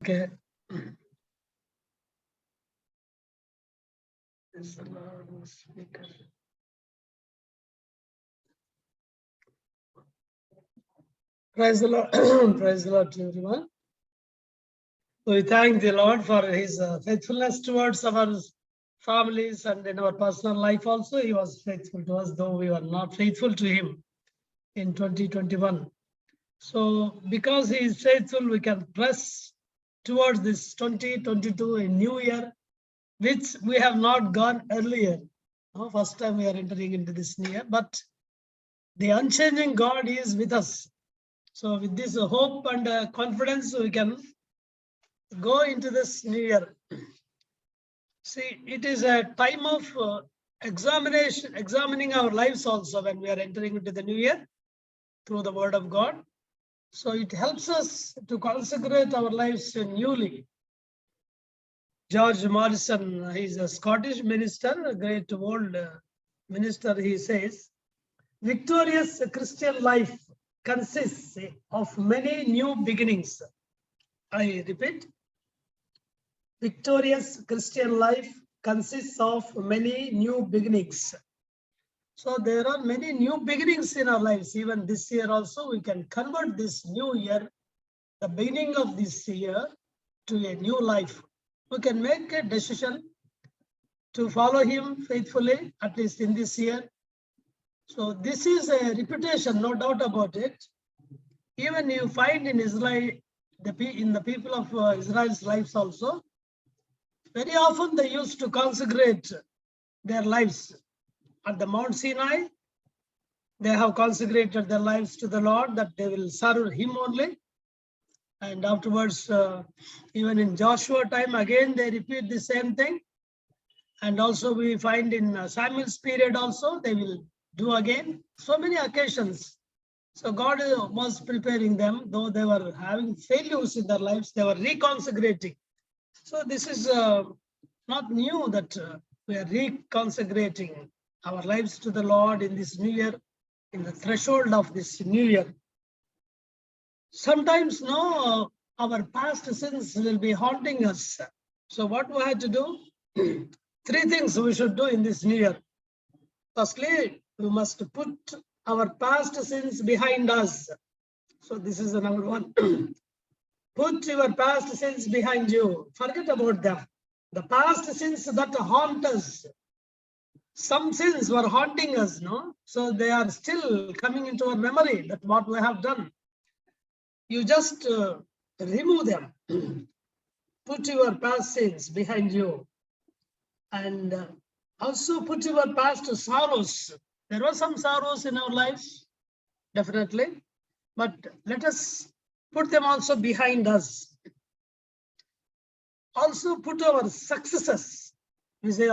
Okay. Praise the Lord, speaker. Praise the Lord. Praise the Lord to everyone. We thank the Lord for his faithfulness towards our families and in our personal life also. He was faithful to us, though we were not faithful to him in 2021. So because he is faithful, we can press towards this 2022, a new year, which we have not gone earlier. No, first time we are entering into this new year, but the unchanging God is with us. So with this hope and confidence, we can go into this new year. See, it is a time of examining our lives also when we are entering into the new year through the word of God. So it helps us to consecrate our lives newly. George Morrison, he's a Scottish minister, a great old minister. He says, victorious Christian life consists of many new beginnings. I repeat, victorious Christian life consists of many new beginnings. So there are many new beginnings in our lives. Even this year also, we can convert this new year, the beginning of this year, to a new life. We can make a decision to follow him faithfully, at least in this year. So this is a reputation, no doubt about it. Even you find in Israel, in the people of Israel's lives also, very often they used to consecrate their lives. At the Mount Sinai, they have consecrated their lives to the Lord, that they will serve him only. And afterwards, even in Joshua time, again, they repeat the same thing. And also we find in Samuel's period also, they will do again. So many occasions. So God was preparing them, though they were having failures in their lives, they were reconsecrating. So this is not new that we are reconsecrating our lives to the Lord in this new year, in the threshold of this new year. Sometimes, no, our past sins will be haunting us. So what we have to do? 3 things we should do in this new year. Firstly, we must put our past sins behind us. So this is the number 1. Put your past sins behind you. Forget about them. The past sins that haunt us. Some sins were haunting us, no? So they are still coming into our memory, that what we have done. You just remove them. Put your past sins behind you. And also put your past sorrows. There were some sorrows in our lives, definitely. But let us put them also behind us. Also put our successes. We say,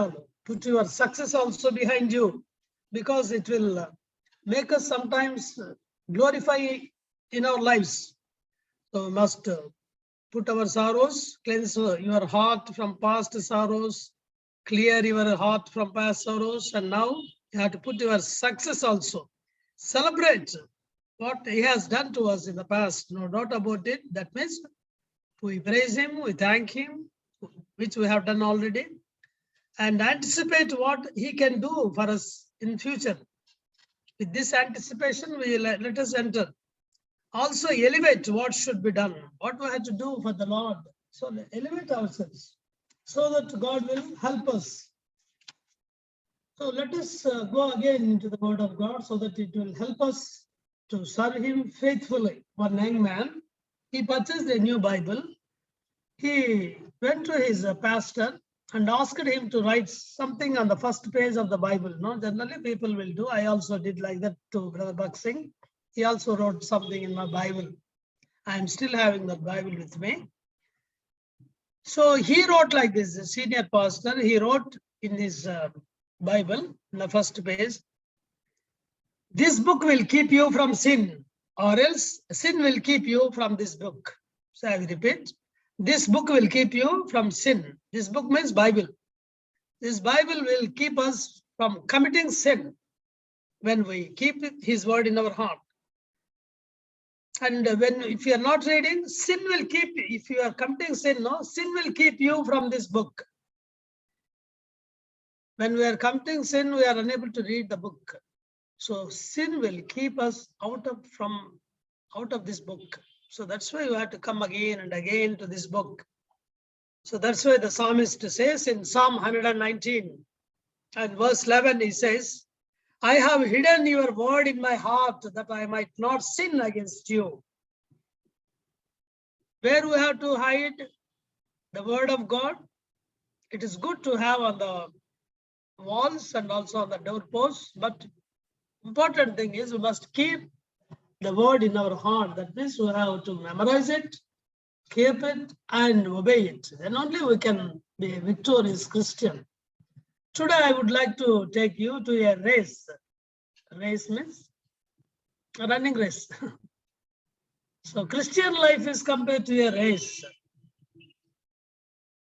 put your success also behind you, because it will make us sometimes glorify in our lives. So we must put our sorrows, cleanse your heart from past sorrows, clear your heart from past sorrows, and now you have to put your success also. Celebrate what he has done to us in the past, no doubt about it. That means we praise him, we thank him, which we have done already, and anticipate what he can do for us in future. With this anticipation, let us enter. Also elevate what should be done, what we have to do for the Lord. So elevate ourselves so that God will help us. So let us go again into the word of God so that it will help us to serve him faithfully. One young man, he purchased a new Bible. He went to his pastor and asked him to write something on the first page of the Bible. No, generally people will do. I also did like that to Brother Bhakt Singh. He also wrote something in my Bible. I am still having that Bible with me. So he wrote like this, the senior pastor, he wrote in his Bible, in the first page, this book will keep you from sin, or else sin will keep you from this book. So I repeat, this book will keep you from sin. This book means Bible. This Bible will keep us from committing sin when we keep his word in our heart. And if you are not reading, sin will keep, if you are committing sin, no, sin will keep you from this book. When we are committing sin, we are unable to read the book. So sin will keep us out of this book. So that's why you have to come again and again to this book. So that's why the psalmist says in Psalm 119 and verse 11, he says, I have hidden your word in my heart that I might not sin against you. Where we have to hide the word of God? It is good to have on the walls and also on the doorposts, but important thing is we must keep the word in our heart. That means we have to memorize it, keep it, and obey it. Then only we can be a victorious Christian. Today I would like to take you to a race. Race means a running race. So Christian life is compared to a race.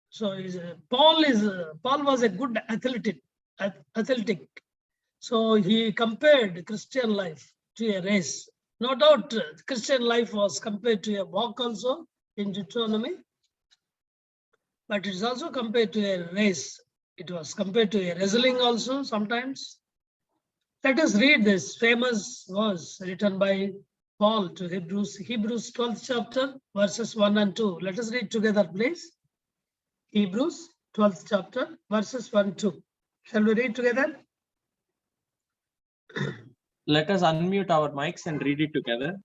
So Paul was a good athletic. So he compared Christian life to a race. No doubt Christian life was compared to a walk also in Deuteronomy, but it is also compared to a race. It was compared to a wrestling also sometimes. Let us read this famous verse written by Paul to Hebrews 12th chapter, verses 1 and 2. Let us read together, please. Hebrews 12th chapter, verses 1 and 2. Shall we read together? Let us unmute our mics and read it together.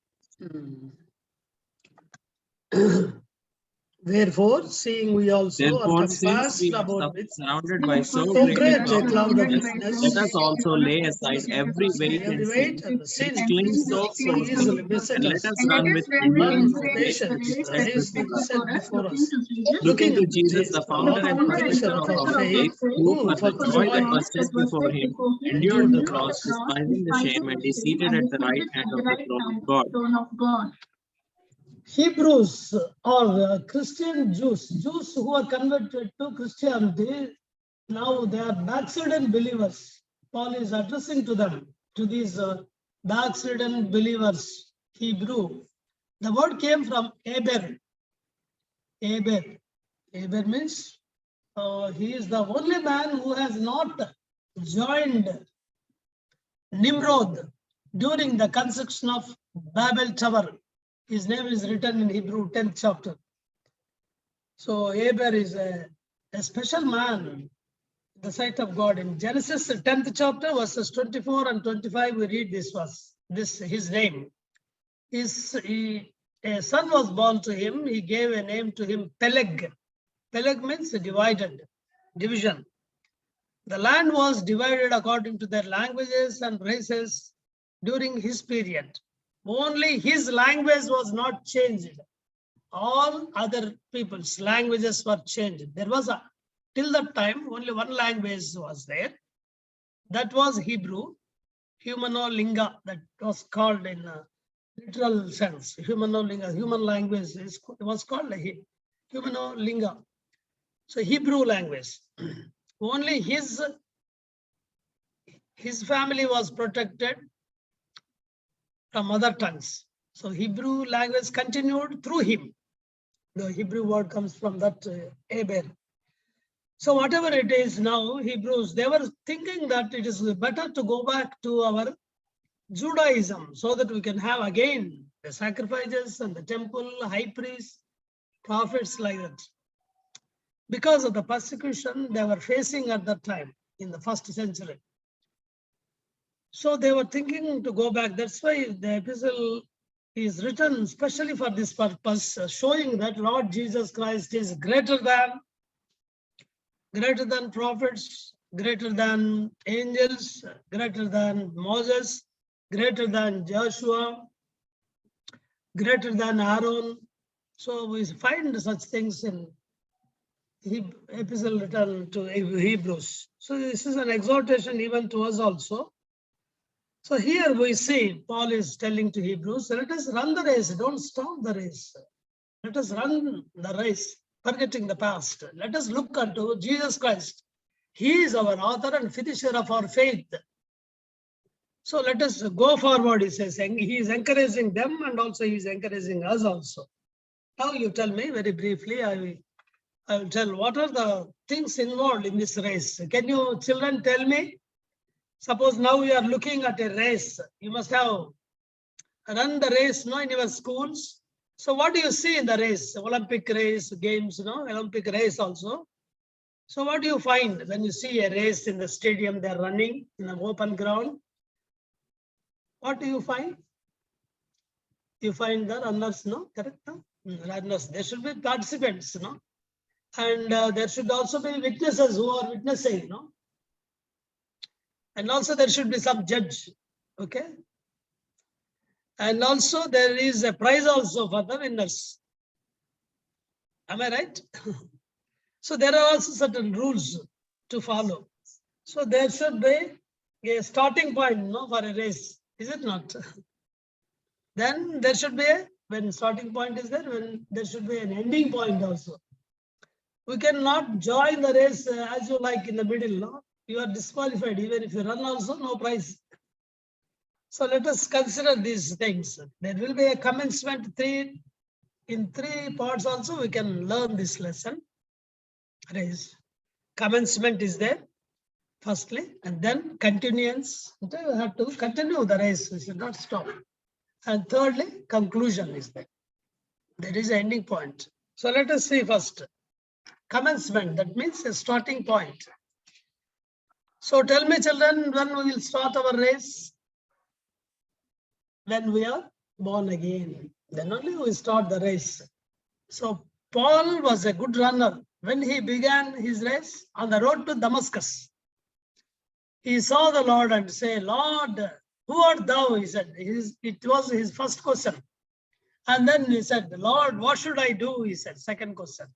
Therefore, seeing we also are compassed about with surrounded by so great a cloud of witness, witness, let us also lay aside every weight and the sin which clings so easily closely, beset and let us. us run with And endurance with the race patience, the set race that is set before us. looking to Jesus, the founder and finisher perfecter of of our our faith, who for the joy that was set before him endured the cross, despising the shame, and is seated at the right hand of the throne of God. Hebrews or Christian Jews who are converted to Christianity, now they are backslidden believers. Paul is addressing to them, to these backslidden believers, Hebrew. The word came from Eber. Eber means he is the only man who has not joined Nimrod during the construction of Babel Tower. His name is written in Hebrew 10th chapter. So Eber is a special man in the sight of God. In Genesis 10th chapter, verses 24 and 25, we read this verse, his name. A son was born to him. He gave a name to him, Peleg. Peleg means division. The land was divided according to their languages and races during his period. Only his language was not changed. All other people's languages were changed. There was till that time, only one language was there. That was Hebrew, Humanolinga, that was called in literal sense. Humanolinga, human language was called Humanolinga. So Hebrew language. Only his family was protected from other tongues. So Hebrew language continued through him. The Hebrew word comes from that Eber. So whatever it is now, Hebrews, they were thinking that it is better to go back to our Judaism so that we can have again the sacrifices and the temple, high priests, prophets like that. Because of the persecution they were facing at that time in the first century. So they were thinking to go back. That's why the epistle is written especially for this purpose, showing that Lord Jesus Christ is greater than prophets, greater than angels, greater than Moses, greater than Joshua, greater than Aaron. So we find such things in epistle written to Hebrews. So this is an exhortation even to us also. So here we see Paul is telling to Hebrews, let us run the race, don't stop the race. Let us run the race, forgetting the past. Let us look unto Jesus Christ. He is our author and finisher of our faith. So let us go forward, he says. He is encouraging them and also he is encouraging us also. Now you tell me very briefly, I will tell what are the things involved in this race. Can you children tell me? Suppose now you are looking at a race. You must have run the race in your schools. So what do you see in the race? Olympic race, games, Olympic race also. So what do you find when you see a race in the stadium, they're running in an open ground? What do you find? You find the runners, no? Correct? No? Runners. There should be participants, no? And there should also be witnesses who are witnessing, no? And also there should be some judge, okay? And also there is a prize also for the winners. Am I right? So there are also certain rules to follow. So there should be a starting point, no, for a race, is it not? Then there should be when starting point is there, when there should be an ending point also. We cannot join the race as you like in the middle, no? You are disqualified. Even if you run also, no prize. So let us consider these things. There will be a commencement in three parts also we can learn this lesson. Race. Commencement is there, firstly, and then continuance. You have to continue the race, we should not stop. And thirdly, conclusion is there. There is an ending point. So let us see first. Commencement, that means a starting point. So tell me, children, when we will start our race? When we are born again. Then only we start the race. So Paul was a good runner. When he began his race on the road to Damascus, he saw the Lord and said, Lord, who art thou? He said, it was his first question. And then he said, Lord, what should I do? He said, second question.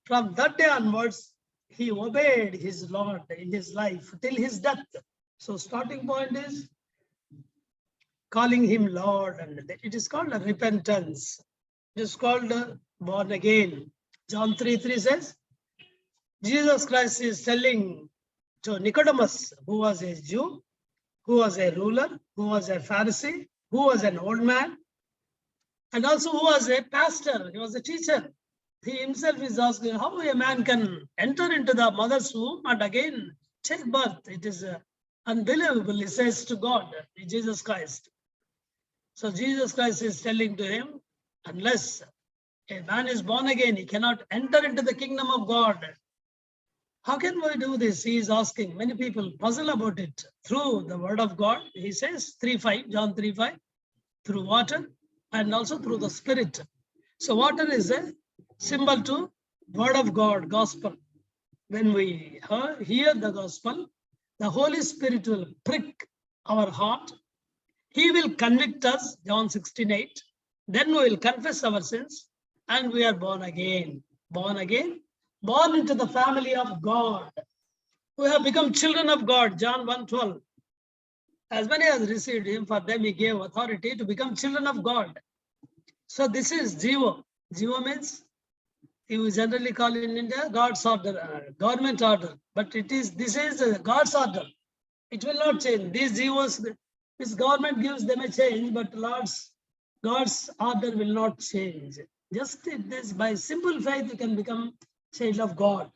From that day onwards, he obeyed his Lord in his life till his death. So starting point is calling him Lord, and it is called a repentance. It is called born again. John 3:3 says, Jesus Christ is telling to Nicodemus, who was a Jew, who was a ruler, who was a Pharisee, who was an old man, and also who was a pastor, he was a teacher. He himself is asking how a man can enter into the mother's womb and again take birth. It is unbelievable, he says to God, Jesus Christ. So Jesus Christ is telling to him, unless a man is born again, he cannot enter into the kingdom of God. How can we do this? He is asking. Many people puzzle about it. Through the word of God, he says, 3:5, John 3:5, through water and also through the Spirit. So water is a symbol to word of God, gospel. When we hear the gospel, the Holy Spirit will prick our heart. He will convict us, John 16:8. Then we will confess our sins and we are born again. Born again, born into the family of God. We have become children of God, John 1:12. As many as received him, for them he gave authority to become children of God. So this is Jiva. Jiva means, you generally call in India God's order, government order. But this is God's order. It will not change. These Jivas, this government gives them a change, but God's order will not change. Just this, by simple faith, you can become child of God.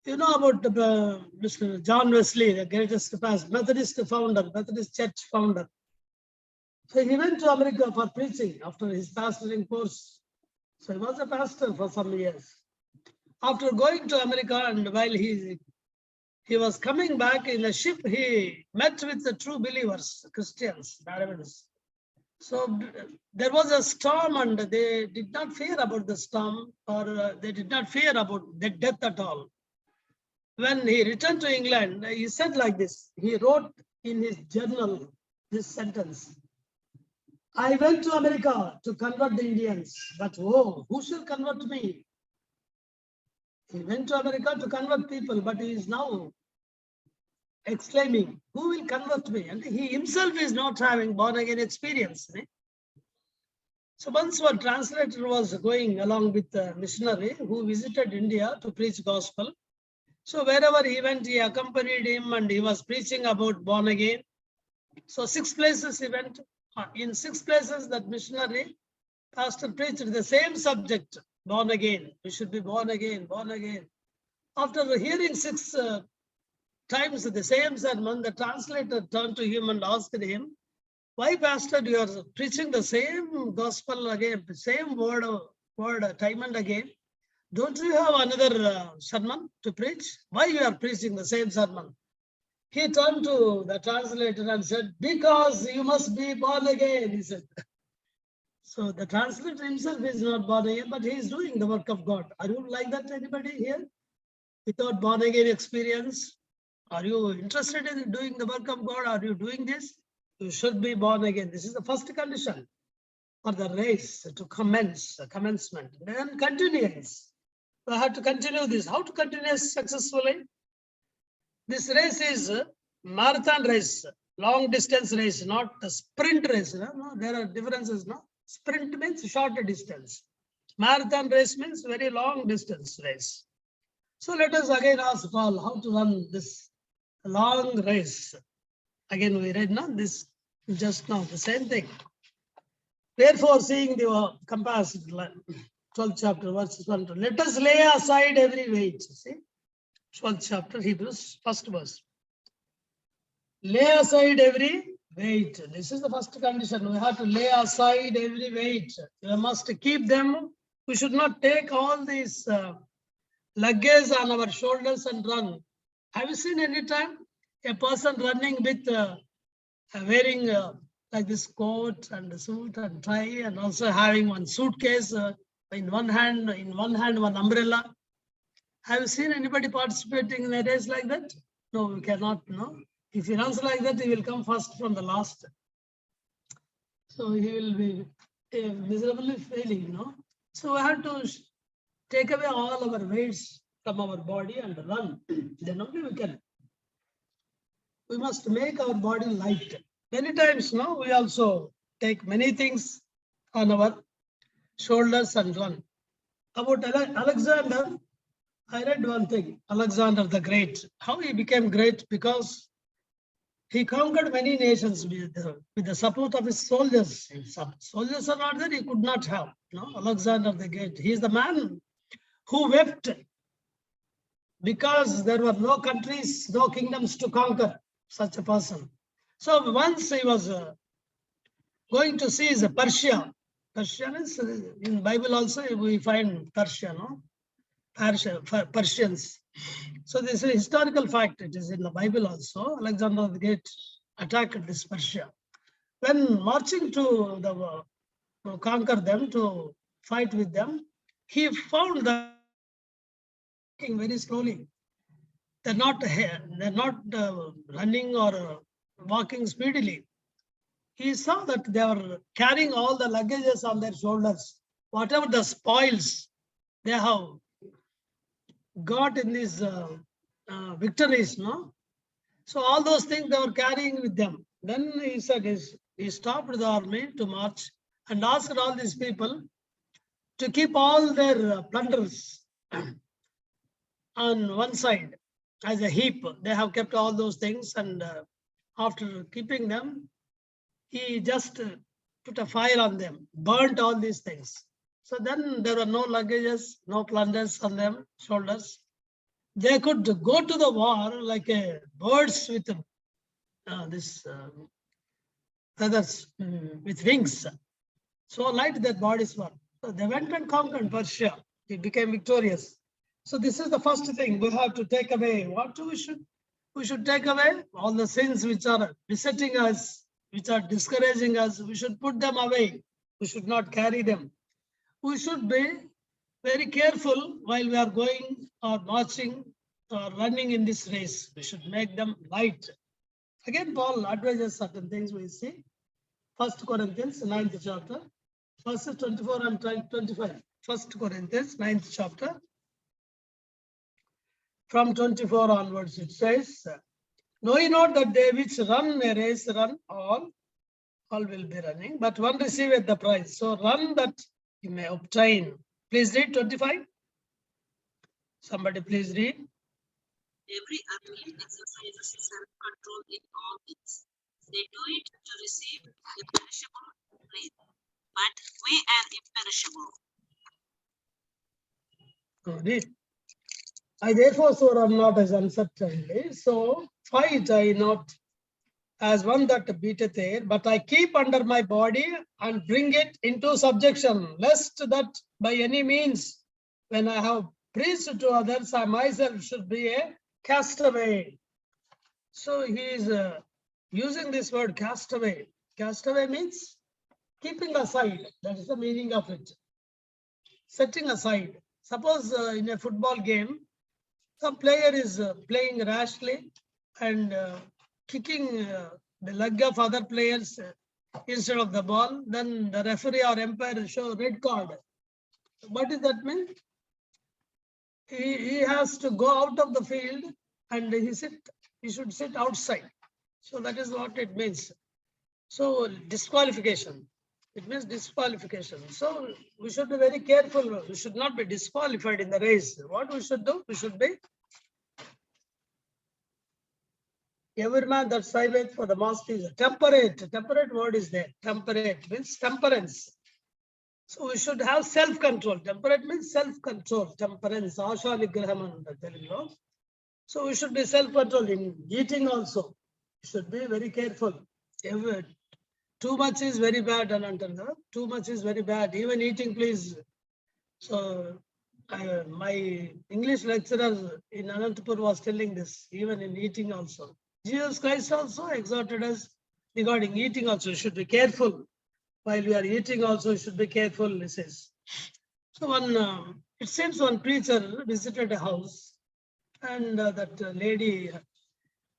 You know about Mr. John Wesley, the greatest Methodist founder, Methodist church founder. So he went to America for preaching after his pastoring course. So he was a pastor for some years. After going to America and while he was coming back in a ship, he met with the true believers, Christians, Darwinists. So there was a storm and they did not fear about the storm, or they did not fear about the death at all. When he returned to England, he said like this, he wrote in his journal this sentence, I went to America to convert the Indians, but oh, who shall convert me? He went to America to convert people, but he is now exclaiming, who will convert me? And he himself is not having born again experience. So once one translator was going along with a missionary who visited India to preach gospel. So wherever he went, he accompanied him and he was preaching about born again. So 6 places he went. In 6 places, that missionary pastor preached the same subject, born again. We should be born again, born again. After hearing 6 times the same sermon, the translator turned to him and asked him, why, pastor, you are preaching the same gospel again, same word time and again? Don't you have another sermon to preach? Why you are preaching the same sermon? He turned to the translator and said, because you must be born again, he said. So the translator himself is not born again, but he is doing the work of God. Are you like that, anybody here? Without born again experience? Are you interested in doing the work of God? Are you doing this? You should be born again. This is the first condition for the race to commence, commencement. Then continuance. We have to continue this. How to continue successfully? This race is a marathon race, long distance race, not a sprint race. No, there are differences. No, sprint means shorter distance. Marathon race means very long distance race. So let us again ask Paul how to run this long race. Again, we read now this just now, the same thing. Therefore, seeing the compass, 12th chapter, verses 1 to, let us lay aside every weight. See, 12th chapter, Hebrews, first verse. Lay aside every weight. This is the first condition. We have to lay aside every weight. We must keep them. We should not take all these luggage on our shoulders and run. Have you seen any time a person running with wearing like this coat and suit and tie, and also having one suitcase in one hand, one umbrella? Have you seen anybody participating in a race like that? No, we cannot. No. If he runs like that, he will come first from the last. So he will be miserably failing. No. So we have to take away all our weights from our body and run. Then only we can. We must make our body light. Many times, no, we also take many things on our shoulders and run. About Alexander, I read one thing, Alexander the Great, how he became great because he conquered many nations with the support of his soldiers. Soldiers are not there, he could not have. No, Alexander the Great, he is the man who wept because there were no countries, no kingdoms to conquer, such a person. So once he was going to see Persia. Persia is in Bible also we find Persia, no? Persians. So this is a historical fact. It is in the Bible also. Alexander the Great attacked this Persia. When marching to conquer them, to fight with them, he found that walking very slowly. They're not running or walking speedily. He saw that they were carrying all the luggages on their shoulders, whatever the spoils they have got in these victories, no? So all those things they were carrying with them. Then he said, he stopped the army to march and asked all these people to keep all their plunders on one side as a heap. They have kept all those things, and after keeping them, he just put a fire on them, burnt all these things. So then there were no luggages, no plunders on their shoulders. They could go to the war like birds with feathers, with wings. So light their bodies were. So they went and conquered Persia. They became victorious. So this is the first thing we have to take away. What we should take away? All the sins which are besetting us, which are discouraging us. We should put them away. We should not carry them. We should be very careful while we are going or marching or running in this race. We should make them light. Again, Paul advises certain things we see. 1 Corinthians 9th chapter, verses 24 and 25. 1 Corinthians 9th chapter. From 24 onwards, it says, know ye not that they which run a race run all will be running, but one receiveth the prize. So run that you may obtain. Please read 25. Somebody please read. Every athlete exercises self-control in all things. They do it to receive a perishable wreath, but we are imperishable. Read. I therefore so run not as uncertainly, so fight I not as one that beateth air, but I keep under my body and bring it into subjection, lest that by any means, when I have preached to others, I myself should be a castaway. So he is using this word castaway. Castaway means keeping aside. That is the meaning of it. Setting aside. Suppose in a football game, some player is playing rashly and kicking the leg of other players instead of the ball, then the referee or umpire show red card. What does that mean? He has to go out of the field and he should sit outside. So that is what it means. So disqualification. It means disqualification. So we should be very careful. We should not be disqualified in the race. What we should do? We should be every man that striveth for the master is temperate. Temperate word is there. Temperate means temperance. So we should have self-control. Temperate means self-control. Temperance. Asha Nigraham. So we should be self-control in eating also. We should be very careful. Too much is very bad, Anantanga. Too much is very bad. Even eating, please. So my English lecturer in Anantapur was telling this, even in eating also. Jesus Christ also exhorted us regarding eating also. You should be careful. While we are eating also, you should be careful, he says. So it seems one preacher visited a house and that lady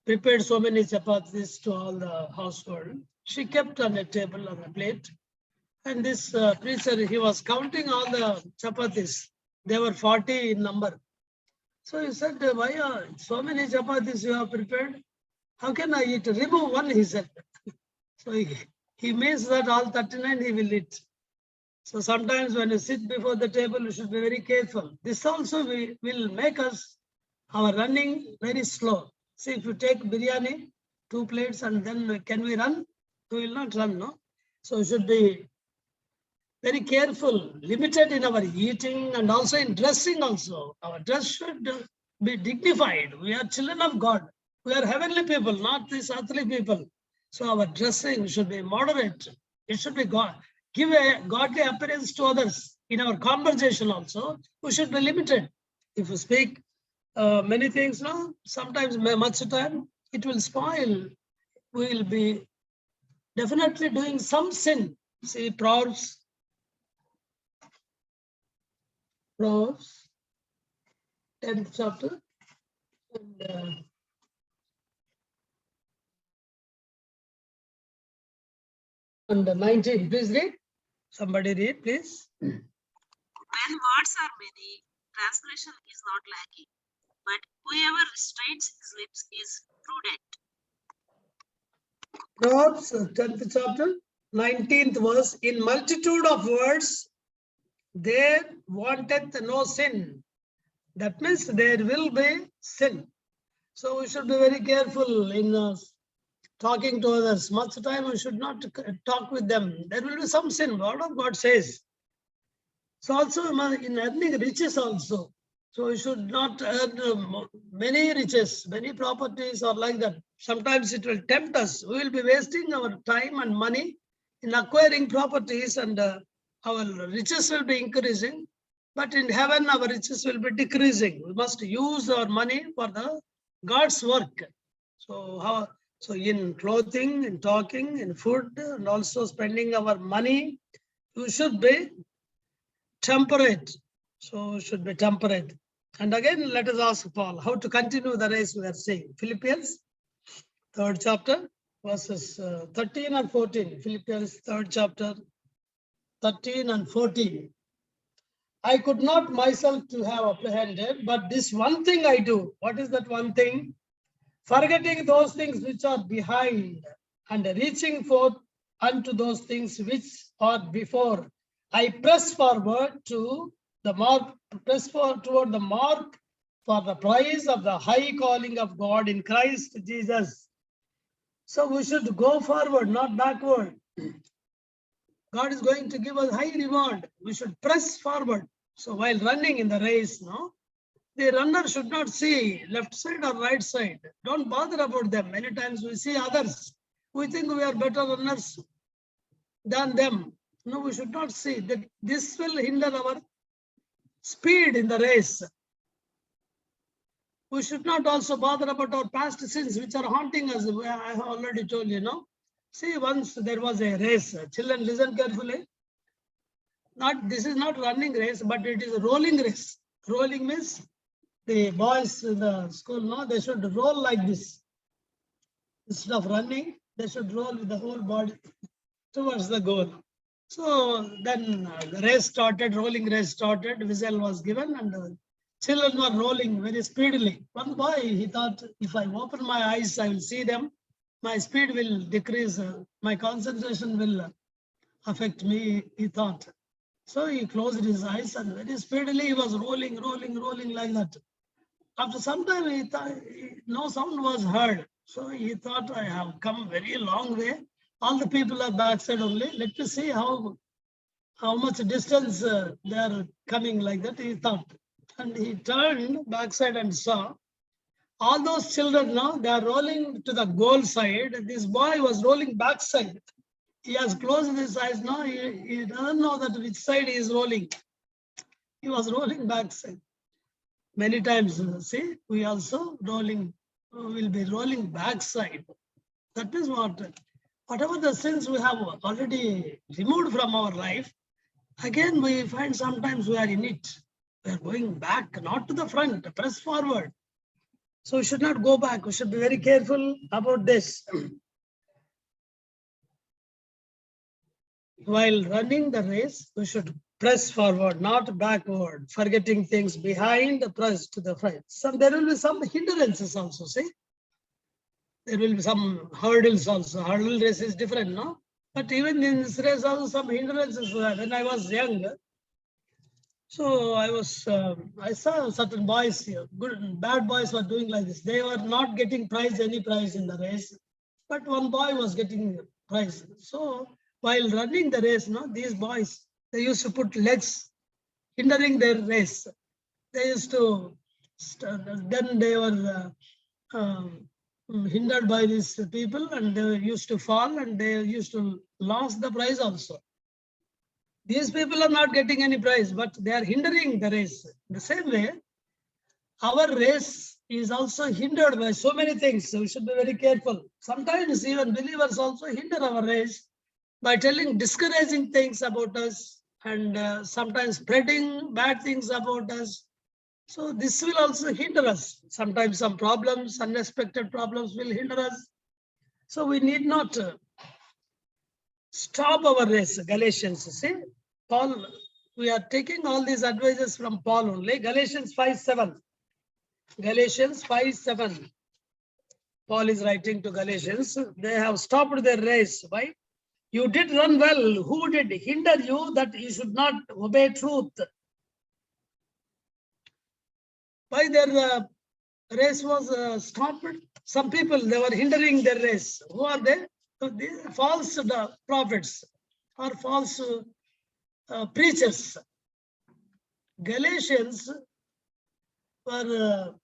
prepared so many chapatis to all the household. She kept on a table on a plate. And this preacher, he was counting all the chapatis. They were 40 in number. So he said, why are so many chapatis you have prepared? How can I eat? Remove one, he said. So he means that all 39 he will eat. So sometimes when you sit before the table, you should be very careful. This also will make us, our running very slow. See, if you take biryani, 2 plates, and then can we run? We will not run, no? So we should be very careful, limited in our eating and also in dressing also. Our dress should be dignified. We are children of God. We are heavenly people, not these earthly people. So our dressing should be moderate. It should be give a godly appearance to others. In our conversation also, we should be limited. If we speak many things, no, sometimes much time, it will spoil. We will be definitely doing some sin. See, Proverbs 10th chapter. And 19, please read. Somebody read, please. When words are many, transgression is not lacking, but whoever restrains his lips is prudent. Proverbs 10th chapter, 19th verse. In multitude of words, there wanteth no sin. That means there will be sin. So we should be very careful in talking to others. Much time we should not talk with them. There will be some sin. Word of God says. So also in earning riches also. So we should not earn many riches, many properties or like that. Sometimes it will tempt us. We will be wasting our time and money in acquiring properties, and our riches will be increasing. But in heaven, our riches will be decreasing. We must use our money for the God's work. So in clothing, in talking, in food, and also spending our money, you should be temperate. So we should be temperate. And again, let us ask Paul how to continue the race we are saying. Philippians 3rd chapter, verses 13 and 14. Philippians 3rd chapter, 13 and 14. I could not myself to have apprehended, but this one thing I do. What is that one thing? Forgetting those things which are behind and reaching forth unto those things which are before. I press forward to the mark, toward the mark for the prize of the high calling of God in Christ Jesus. So we should go forward, not backward. God is going to give us high reward. We should press forward. So while running in the race, no, the runner should not see left side or right side. Don't bother about them. Many times we see others. We think we are better runners than them. No, we should not see that. This will hinder our speed in the race. We should not also bother about our past sins which are haunting us. I have already told you, no. See, once there was a race. Children, listen carefully. This is not running race, but it is a rolling race. Rolling means the boys in the school, no, they should roll like this. Instead of running, they should roll with the whole body towards the goal. So then the race started, rolling race started, whistle was given, and the children were rolling very speedily. One boy, he thought, if I open my eyes, I will see them. My speed will decrease, my concentration will affect me, he thought. So he closed his eyes and very speedily he was rolling like that. After some time, he thought no sound was heard. So he thought, I have come very long way. All the people are backside only. Let me see how much distance they are coming like that, he thought. And he turned backside and saw all those children now, they are rolling to the goal side. This boy was rolling backside. He has closed his eyes now. He doesn't know that which side he is rolling. He was rolling backside. Many times, see, we also will be rolling backside. That is whatever the sins we have already removed from our life, again we find sometimes we are in it. We are going back, not to the front, press forward. So we should not go back. We should be very careful about this. While running the race, we should press forward, not backward, forgetting things behind, press to the front. There will be some hindrances also, see? There will be some hurdles also. Hurdle race is different, no? But even in this race also some hindrances. When I was young, so I saw certain boys here, good and bad boys were doing like this. They were not getting any prize in the race, but one boy was getting prize. So while running the race, no, these boys, they used to put legs hindering their race. They used to, then they were hindered by these people and they used to fall and they used to lose the prize also. These people are not getting any prize, but they are hindering the race. The same way, our race is also hindered by so many things. So we should be very careful. Sometimes even believers also hinder our race by telling discouraging things about us and sometimes spreading bad things about us. So this will also hinder us. Sometimes some problems, unexpected problems will hinder us. So we need not stop our race. Galatians, see? Paul, we are taking all these advices from Paul only. Galatians 5:7. Galatians 5:7. Paul is writing to Galatians. They have stopped their race. Why? You did run well. Who did hinder you that you should not obey truth? Why their race was stopped? Some people, they were hindering their race. Who are they? The false prophets or false preachers. Galatians were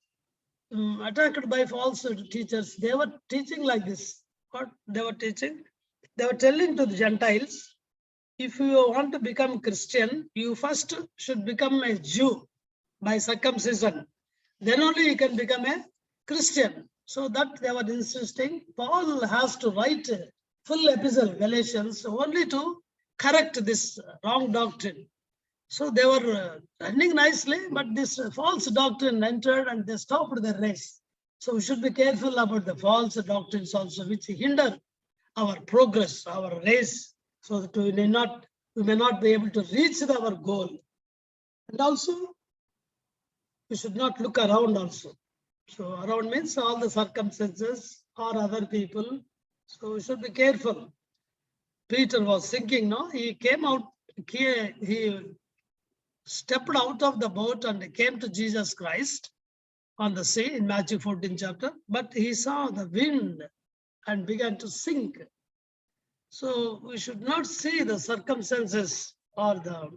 attacked by false teachers. They were teaching like this. What they were teaching? They were telling to the Gentiles, if you want to become Christian, you first should become a Jew by circumcision. Then only you can become a Christian. So that they were insisting. Paul has to write a full epistle, Galatians, only to correct this wrong doctrine. So they were running nicely, but this false doctrine entered and they stopped the race. So we should be careful about the false doctrines also, which hinder our progress, our race, so that we may not be able to reach our goal. And also, we should not look around also. So around means all the circumstances or other people. So we should be careful. Peter was thinking, no, he came out, he stepped out of the boat and came to Jesus Christ. on the sea in Matthew 14 chapter, but he saw the wind and began to sink. So we should not see the circumstances or the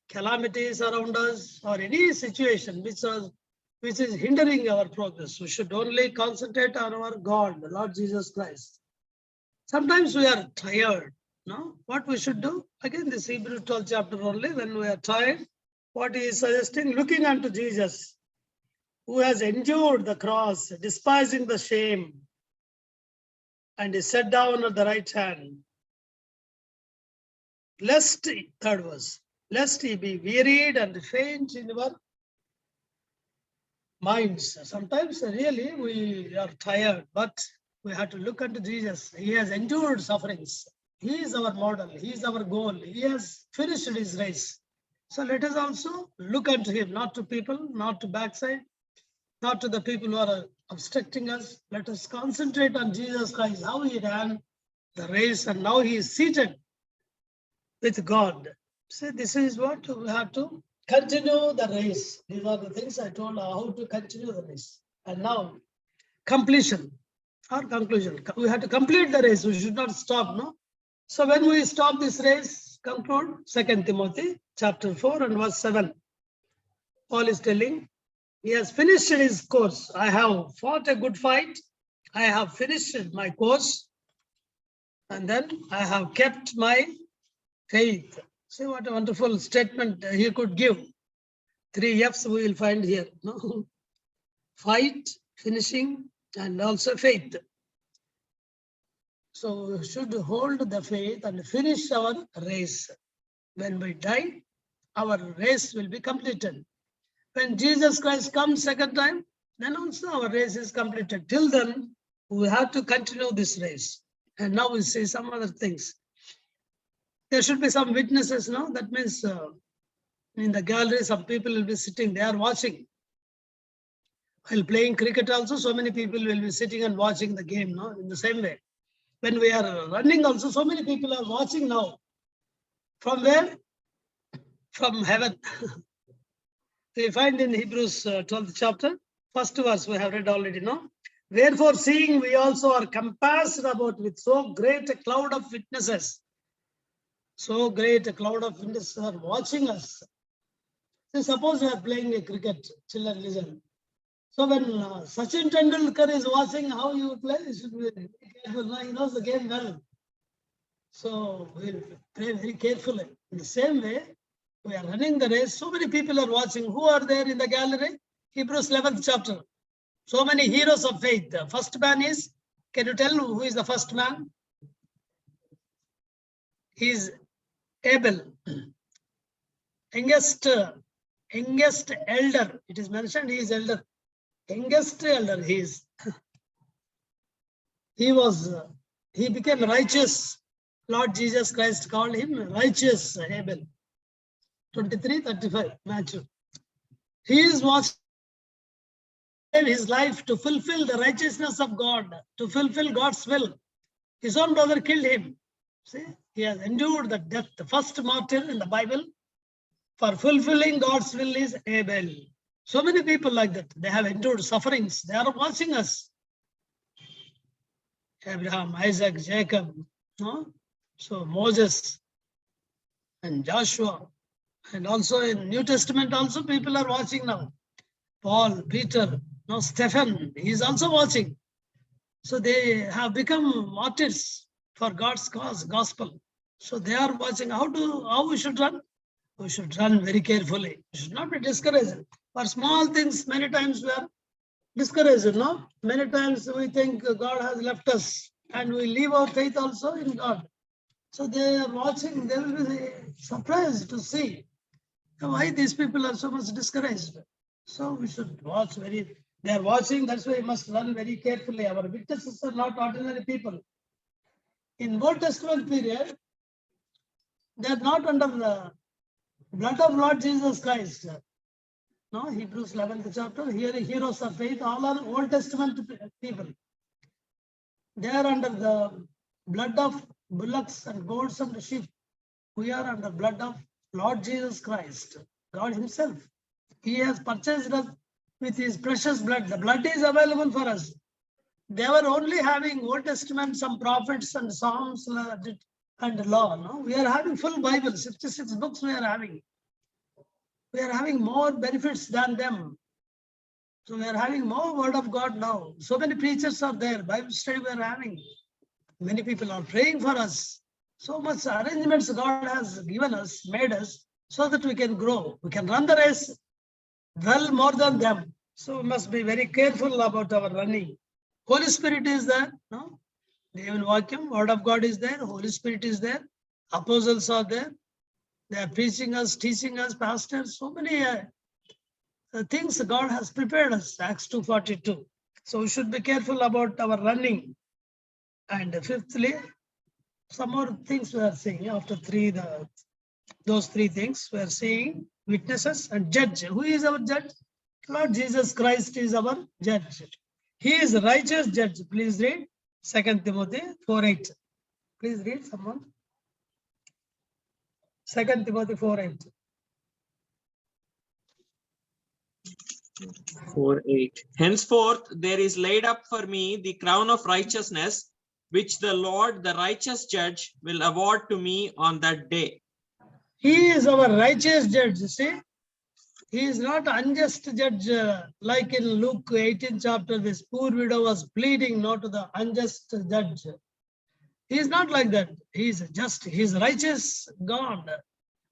calamities around us or any situation which is hindering our progress. We should only concentrate on our God, the Lord Jesus Christ. Sometimes we are tired. No, what we should do? Again, this Hebrew 12 chapter only, when we are tired, what he is suggesting, looking unto Jesus, who has endured the cross, despising the shame, and is set down at the right hand. Lest, third verse, lest ye be wearied and faint in your minds. Sometimes really we are tired, but we have to look unto Jesus. He has endured sufferings. He is our model. He is our goal. He has finished his race. So let us also look unto him, not to people, not to backside, not to the people who are obstructing us. Let us concentrate on Jesus Christ, how he ran the race, and now he is seated with God. See, this is what we have to continue the race. These are the things I told how to continue the race. And now, completion or conclusion. We have to complete the race. We should not stop, no? So when we stop this race, conclude 2 Timothy chapter 4 and verse 7. Paul is telling, he has finished his course. I have fought a good fight. I have finished my course. And then I have kept my faith. See what a wonderful statement he could give. 3 F's we will find here. No? Fight, finishing, and also faith. So we should hold the faith and finish our race. When we die, our race will be completed. When Jesus Christ comes second time, then also our race is completed. Till then, we have to continue this race. And now we see some other things. There should be some witnesses, no? That means in the gallery, some people will be sitting, they are watching. While playing cricket also, so many people will be sitting and watching the game, no? In the same way. When we are running also, so many people are watching now. From where? From heaven. We find in Hebrews 12th chapter, first verse we have read already, no? Wherefore, seeing we also are compassed about with so great a cloud of witnesses. So great a cloud of witnesses are watching us. So suppose we are playing a cricket, children listen. So when Sachin Tendulkar is watching how you play, you should be very careful. He knows the game well. So we'll play very carefully. In the same way, we are running the race. So many people are watching. Who are there in the gallery? Hebrews 11th chapter. So many heroes of faith. The first man is, can you tell who is the first man? He is Abel. Youngest elder. It is mentioned he is elder. Youngest elder he is. He became righteous. Lord Jesus Christ called him righteous Abel. 23:35 Matthew. He is watching his life to fulfill the righteousness of God, to fulfill God's will. His own brother killed him. See, he has endured the death. The first martyr in the Bible for fulfilling God's will is Abel. So many people like that. They have endured sufferings. They are watching us. Abraham, Isaac, Jacob. No? So Moses and Joshua. And also in New Testament also people are watching now. Paul, Peter, now Stephen, he is also watching. So they have become martyrs for God's cause, gospel. So they are watching how we should run. We should run very carefully. We should not be discouraged. For small things, many times we are discouraged, no? Many times we think God has left us and we leave our faith also in God. So they are watching, they will be surprised to see why these people are so much discouraged. So we should watch they are watching, that's why we must run very carefully. Our witnesses are not ordinary people. In Old Testament period, they are not under the blood of Lord Jesus Christ. No, Hebrews 11th chapter, here heroes of faith, all are Old Testament people. They are under the blood of bullocks and goats and sheep. We are under blood of Lord Jesus Christ, God himself. He has purchased us with his precious blood. The blood is available for us. They were only having Old Testament, some prophets and Psalms and law. No, we are having full Bible, 66 books we are having. We are having more benefits than them. So we are having more word of God now. So many preachers are there. Bible study we are having. Many people are praying for us. So much arrangements God has given us, made us, so that we can grow. We can run the race well more than them. So we must be very careful about our running. Holy Spirit is there. No? Even Vakyam, word of God is there. Holy Spirit is there. Apostles are there. They are preaching us, teaching us, pastors. So many things God has prepared us. Acts 2:42. So we should be careful about our running. And fifthly, some more things we are saying after those three things we are saying: witnesses and judge. Who is our judge? Lord Jesus Christ is our judge. He is a righteous judge. Please read 2 Timothy 4:8. Please read someone. 2 Timothy 4:8. 4:8. Henceforth there is laid up for me the crown of righteousness, which the Lord, the righteous judge, will award to me on that day. He is our righteous judge. See, he is not unjust judge like in Luke 18 chapter. This poor widow was pleading not to the unjust judge. He is not like that. He is just. He is righteous God.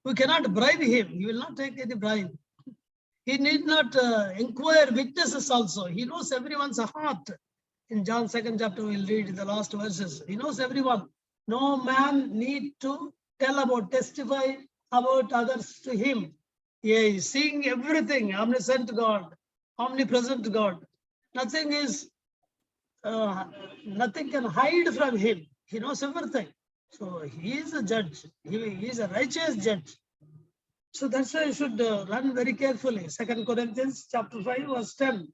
We cannot bribe him. He will not take any bribe. He need not inquire witnesses also. He knows everyone's heart. In John 2nd chapter, we'll read in the last verses. He knows everyone. No man need to tell about, testify about others to him. He is seeing everything. Omniscient God, omnipresent God. Nothing can hide from him. He knows everything. So he is a judge. He is a righteous judge. So that's why you should run very carefully. 2 Corinthians chapter 5 verse 10.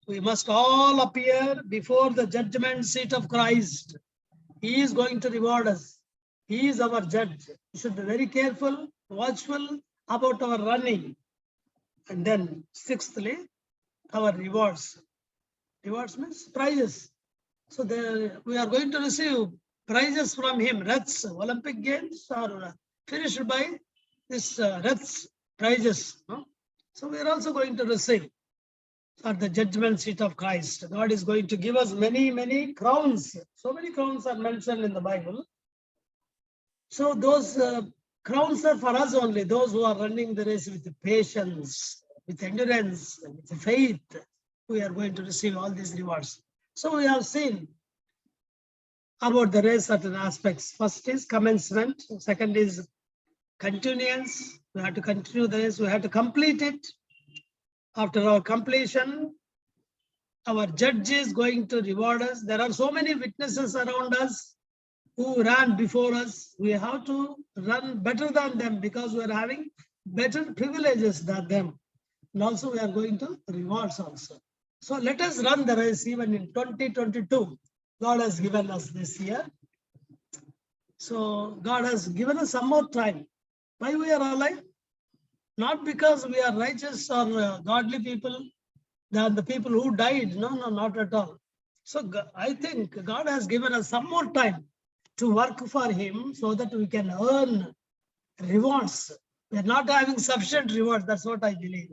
We must all appear before the judgment seat of Christ. He is going to reward us. He is our judge. We should be very careful, watchful about our running. And then sixthly, our rewards. Rewards means prizes. So we are going to receive prizes from him. Rats, Olympic Games are finished by this Rats prizes. No? So we are also going to receive at the judgment seat of Christ. God is going to give us many, many crowns. So many crowns are mentioned in the Bible. So those crowns are for us only, those who are running the race with patience, with endurance, with faith. We are going to receive all these rewards. So we have seen about the race certain aspects. First is commencement. Second is continuance. We have to continue the race. We have to complete it. After our completion, our judge is going to reward us. There are so many witnesses around us who ran before us. We have to run better than them because we are having better privileges than them. And also we are going to rewards also. So let us run the race even in 2022. God has given us this year. So God has given us some more time. Why we are alive? Not because we are righteous or godly people than the people who died. No, not at all. So I think God has given us some more time to work for him so that we can earn rewards. We are not having sufficient rewards. That's what I believe.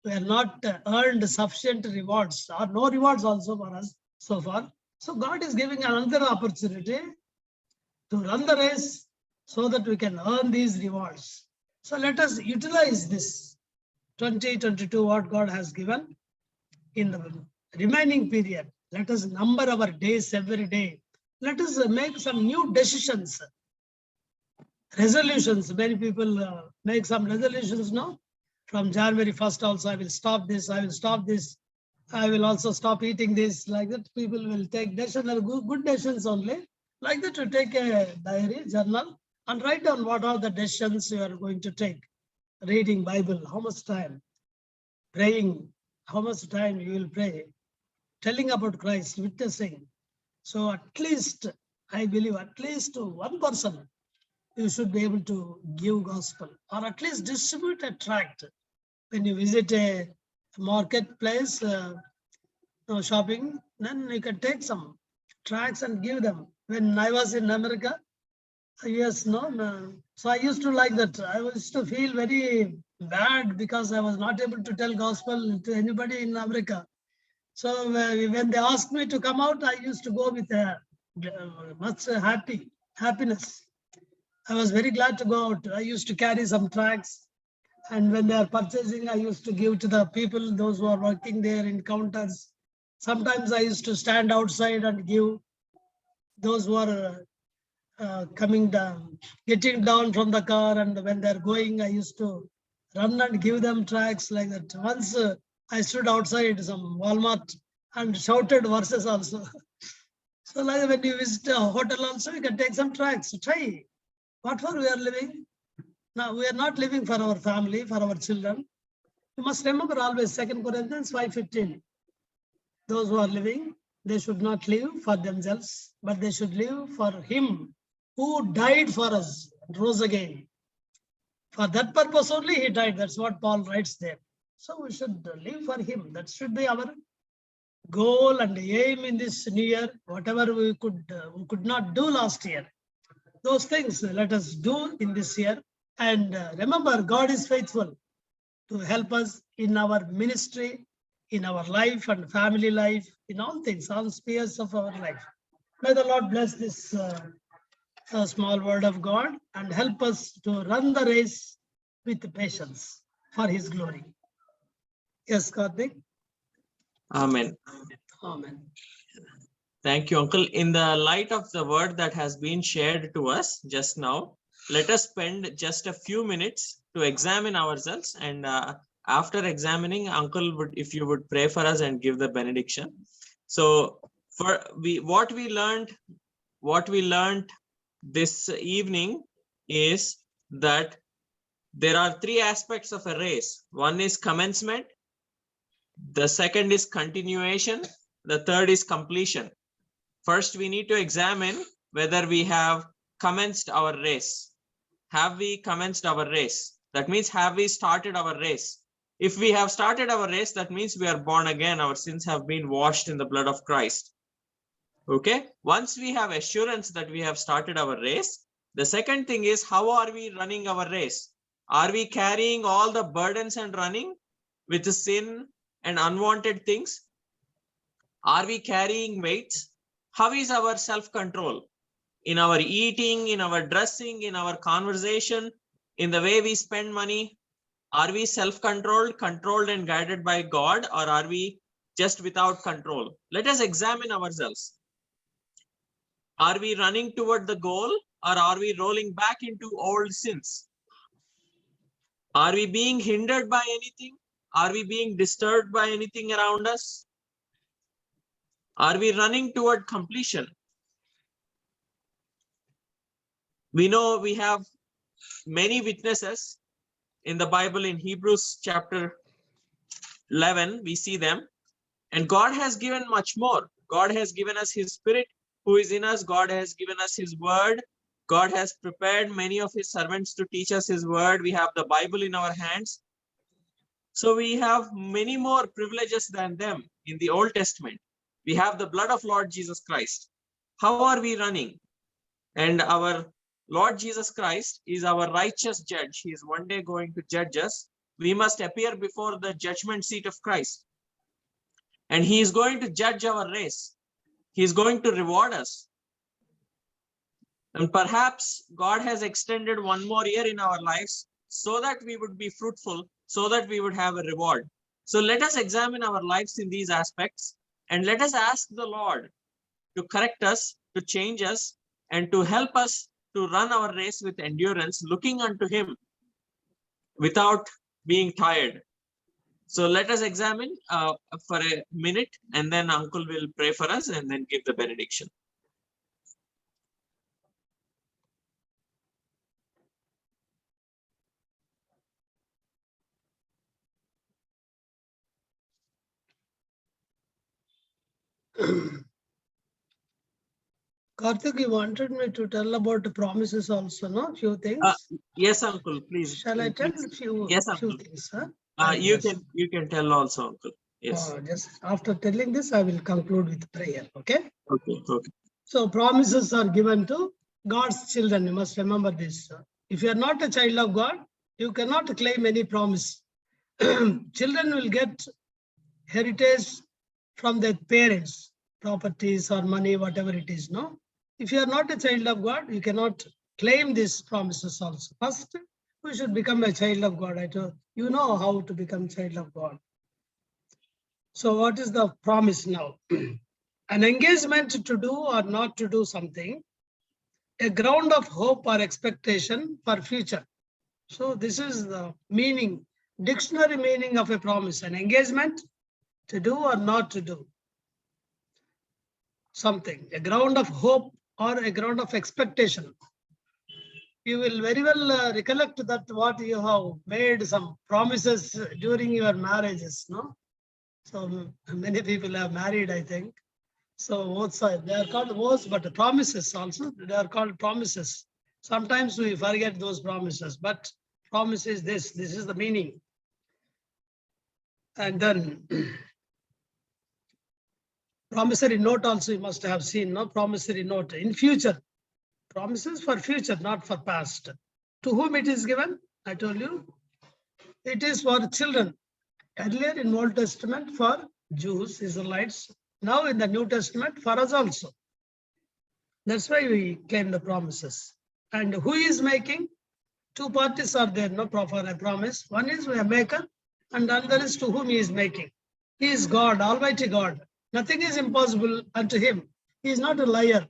We are not earned sufficient rewards or no rewards also for us so far. So God is giving another opportunity to run the race so that we can earn these rewards. So let us utilize this 2022, what God has given in the remaining period. Let us number our days every day. Let us make some new decisions, resolutions. Many people make some resolutions now. From January 1st also, I will stop this, I will stop this. I will also stop eating this. Like that, people will take decisions, good decisions only. Like that, you take a diary, journal, and write down what are the decisions you are going to take. Reading Bible, how much time? Praying, how much time you will pray? Telling about Christ, witnessing. So at least, I believe, at least one person, you should be able to give gospel, or at least distribute a tract. When you visit a marketplace shopping, then you can take some tracts and give them. When I was in America, yes, no. So I used to like that. I used to feel very bad because I was not able to tell gospel to anybody in America. So when they asked me to come out, I used to go with much happiness. I was very glad to go out. I used to carry some tracts, and when they are purchasing, I used to give to the people, those who are working there in counters. Sometimes I used to stand outside and give those who are coming down, getting down from the car, and when they're going, I used to run and give them tracts like that. Once I stood outside some Walmart and shouted verses also. So like when you visit a hotel also, you can take some tracts. Try. What for we are living? Now we are not living for our family, for our children. You must remember always 2 Corinthians 5:15. Those who are living, they should not live for themselves, but they should live for him who died for us and rose again. For that purpose only he died. That's what Paul writes there. So we should live for him. That should be our goal and aim in this new year. Whatever we could not do last year, those things let us do in this year. And remember, God is faithful to help us in our ministry, in our life and family life, in all things, all spheres of our life. May the Lord bless this small word of God and help us to run the race with patience for his glory. Yes, Karthik. Amen. Amen. Thank you, Uncle. In the light of the word that has been shared to us just now, let us spend just a few minutes to examine ourselves. And after examining, Uncle, if you would pray for us and give the benediction. So what we learned this evening is that there are three aspects of a race. One is commencement. The second is continuation. The third is completion. First, we need to examine whether we have commenced our race. Have we commenced our race? That means, have we started our race? If we have started our race, that means we are born again. Our sins have been washed in the blood of Christ. Okay. Once we have assurance that we have started our race, the second thing is, how are we running our race? Are we carrying all the burdens and running with the sin and unwanted things? Are we carrying weights? How is our self-control in our eating, in our dressing, in our conversation, in the way we spend money? Are we self-controlled, controlled and guided by God, or are we just without control? Let us examine ourselves. Are we running toward the goal, or are we rolling back into old sins? Are we being hindered by anything? Are we being disturbed by anything around us? Are we running toward completion? We know we have many witnesses in the Bible. In Hebrews chapter 11, we see them. And God has given much more. God has given us his Spirit who is in us. God has given us his word. God has prepared many of his servants to teach us his word. We have the Bible in our hands. So we have many more privileges than them in the Old Testament. We have the blood of Lord Jesus Christ. How are we running? And our Lord Jesus Christ is our righteous judge. He is one day going to judge us. We must appear before the judgment seat of Christ. And he is going to judge our race. He is going to reward us. And perhaps God has extended one more year in our lives so that we would be fruitful, so that we would have a reward. So let us examine our lives in these aspects, and let us ask the Lord to correct us, to change us, and to help us to run our race with endurance, looking unto him without being tired. So let us examine for a minute, and then Uncle will pray for us and then give the benediction. Karthik, you wanted me to tell about the promises also, no? Few things. Yes, Uncle, please. Shall I tell a few, Yes, few Uncle. things? Huh? You can tell also, Uncle. Yes. Just after telling this, I will conclude with prayer. Okay. Okay. Okay. So promises are given to God's children. You must remember this. If you are not a child of God, you cannot claim any promise. Children will get heritage from their parents, properties or money, whatever it is. No, if you are not a child of God, you cannot claim these promises also. First, we should become a child of God. You know how to become child of God. So what is the promise now? An engagement to do or not to do something, a ground of hope or expectation for future. So this is the meaning, dictionary meaning of a promise, an engagement to do or not to do something, a ground of hope or a ground of expectation. You will very well recollect that what you have made some promises during your marriages, no? So many people have married, I think. So both sides, they are called vows, but promises also, they are called promises. Sometimes we forget those promises, but promise is this is the meaning. And then promissory note also you must have seen, no? Promissory note in future. Promises for future, not for past. To whom it is given? I told you, it is for children. Earlier in Old Testament for Jews, Israelites. Now in the New Testament for us also. That's why we claim the promises. And who is making? Two parties are there, no, for a promise. One is a maker and another is to whom he is making. He is God, Almighty God. Nothing is impossible unto him. He is not a liar.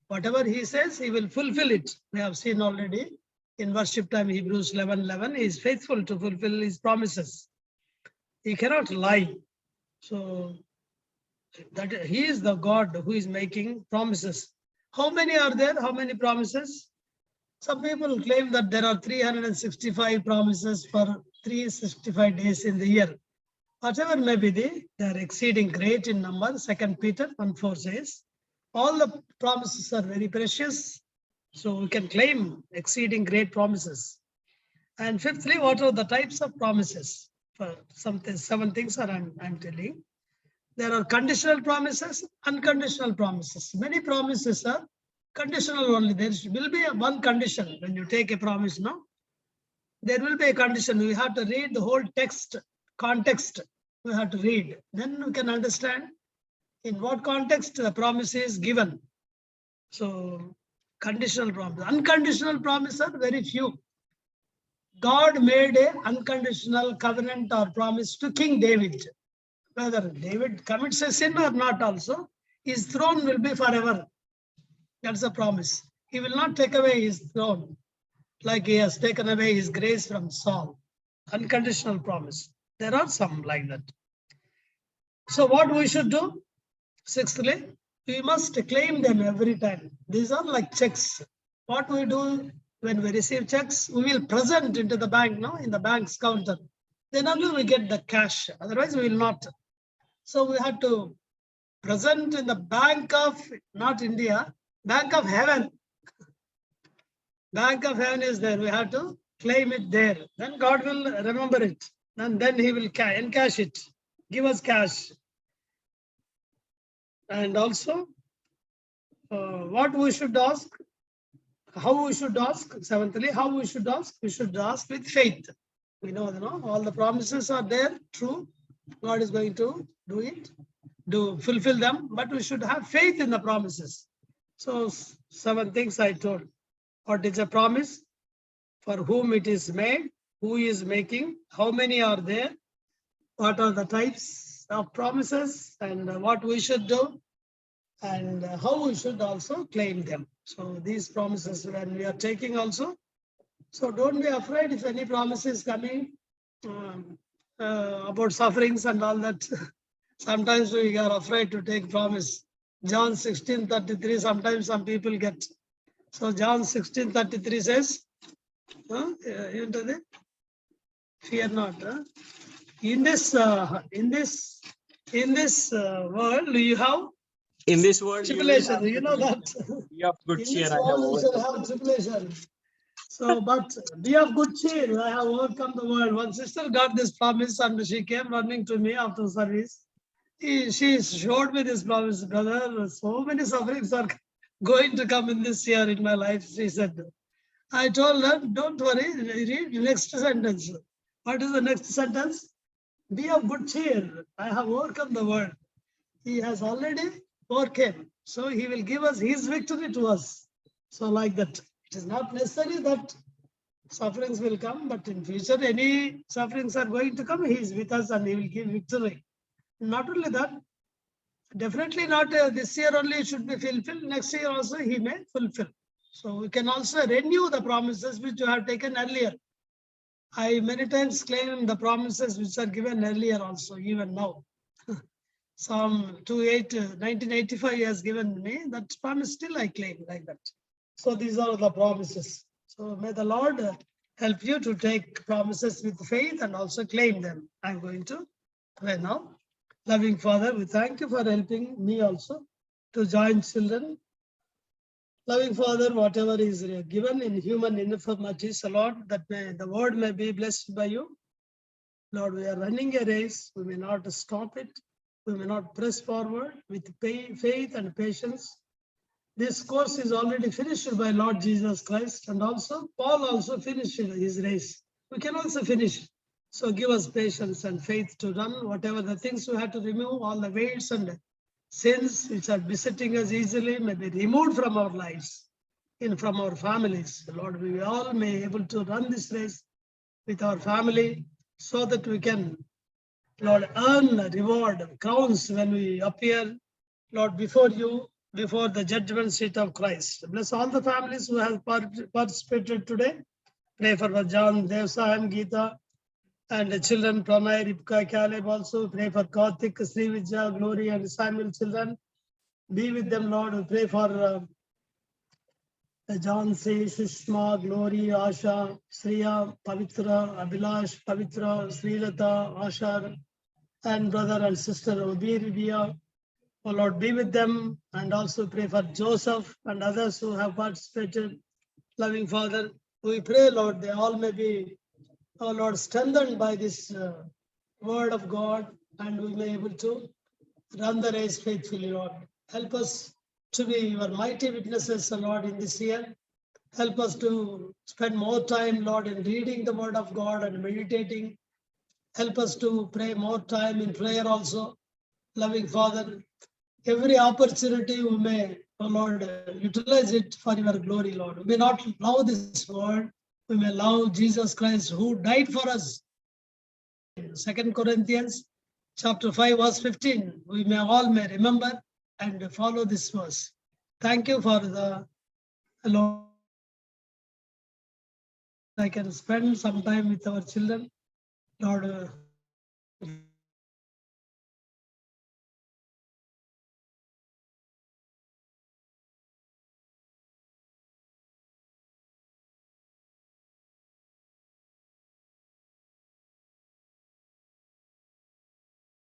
Whatever he says, he will fulfill it. We have seen already in worship time, Hebrews 11:11. He is faithful to fulfill his promises. He cannot lie. So that he is the God who is making promises. How many are there? How many promises? Some people claim that there are 365 promises for 365 days in the year. Whatever may be they are exceeding great in number. 2 Peter 1:4 says, all the promises are very precious. So we can claim exceeding great promises. And fifthly, what are the types of promises? For something, 7 things are I'm telling. There are conditional promises, unconditional promises. Many promises are conditional only. There will be one condition when you take a promise, no? There will be a condition. We have to read the whole text, context. We have to read. Then we can understand in what context the promise is given. So conditional promise. Unconditional promises are very few. God made an unconditional covenant or promise to King David. Whether David commits a sin or not also, his throne will be forever. That's a promise. He will not take away his throne like he has taken away his grace from Saul. Unconditional promise. There are some like that. So what we should do? Sixthly, we must claim them every time. These are like checks. What we do when we receive checks, we will present into the bank, no, in the bank's counter. Then only we get the cash. Otherwise, we will not. So we have to present in the bank of, not India, Bank of Heaven. Bank of Heaven is there. We have to claim it there. Then God will remember it. And then he will encash it. Give us cash. And also, what we should ask, how we should ask, seventhly, how we should ask with faith. We know, all the promises are there, true. God is going to do it, fulfill them, but we should have faith in the promises. So 7 things I told. What is a promise? For whom it is made, who is making, how many are there, what are the types of promises, and what we should do, and how we should also claim them. So these promises when we are taking also. So don't be afraid if any promise is coming about sufferings and all that. Sometimes we are afraid to take promise. John 16:33, sometimes some people get. So John 16:33 says, fear not. In this world you have in this world tribulation. You know that. You have good In cheer. this world you shall have tribulation. So, but be of good cheer. I have overcome the world. One sister got this promise and she came running to me after service. She showed me this promise, brother. So many sufferings are going to come in this year in my life. She said, I told her, don't worry, read the next sentence. What is the next sentence? Be of good cheer. I have overcome the world. He has already overcame. So he will give us his victory to us. So like that, it is not necessary that sufferings will come, but in future, any sufferings are going to come. He is with us and he will give victory. Not only that, definitely not this year only it should be fulfilled. Next year also he may fulfill. So we can also renew the promises which you have taken earlier. I many times claim the promises which are given earlier also, even now. Psalm 1985 has given me that promise, still I claim like that. So these are the promises. So may the Lord help you to take promises with faith and also claim them. I'm going to pray now. Loving Father, we thank you for helping me also to join children. Loving Father, whatever is given in human infirmities, Lord, that the word may be blessed by you. Lord, we are running a race. We may not stop it. We may not press forward with faith and patience. This course is already finished by Lord Jesus Christ, and also Paul also finished his race. We can also finish. So give us patience and faith to run whatever the things we have to remove, all the weights and sins which are besetting us easily may be removed from our lives and from our families. Lord, we all may able to run this race with our family so that we can, Lord, earn reward, crowns when we appear, Lord, before you, before the judgment seat of Christ. Bless all the families who have participated today. Pray for John, Devsaham, Geeta, and the children, Pranay, Ripka, Caleb also. Pray for Karthik, Sri Vijaya, Glory, and Samuel children. Be with them, Lord. We pray for John, C, Sushma, Glory, Asha, Sriya, Pavitra, Abhilash, Pavitra, Srilata, Ashar, and brother and sister Udir, Dia. Oh Lord, be with them, and also pray for Joseph and others who have participated. Loving Father, we pray, Lord, they all may be, oh Lord, strengthened by this word of God, and we may be able to run the race faithfully, Lord. Help us to be your mighty witnesses, Lord, in this year. Help us to spend more time, Lord, in reading the word of God and meditating. Help us to pray more time in prayer also. Loving Father, every opportunity we may, oh Lord, utilize it for your glory, Lord. We may not love this world. We may love Jesus Christ who died for us. 2 Corinthians chapter 5 verse 15. We may all may remember and follow this verse. Thank you for the Lord. I can spend some time with our children. Lord,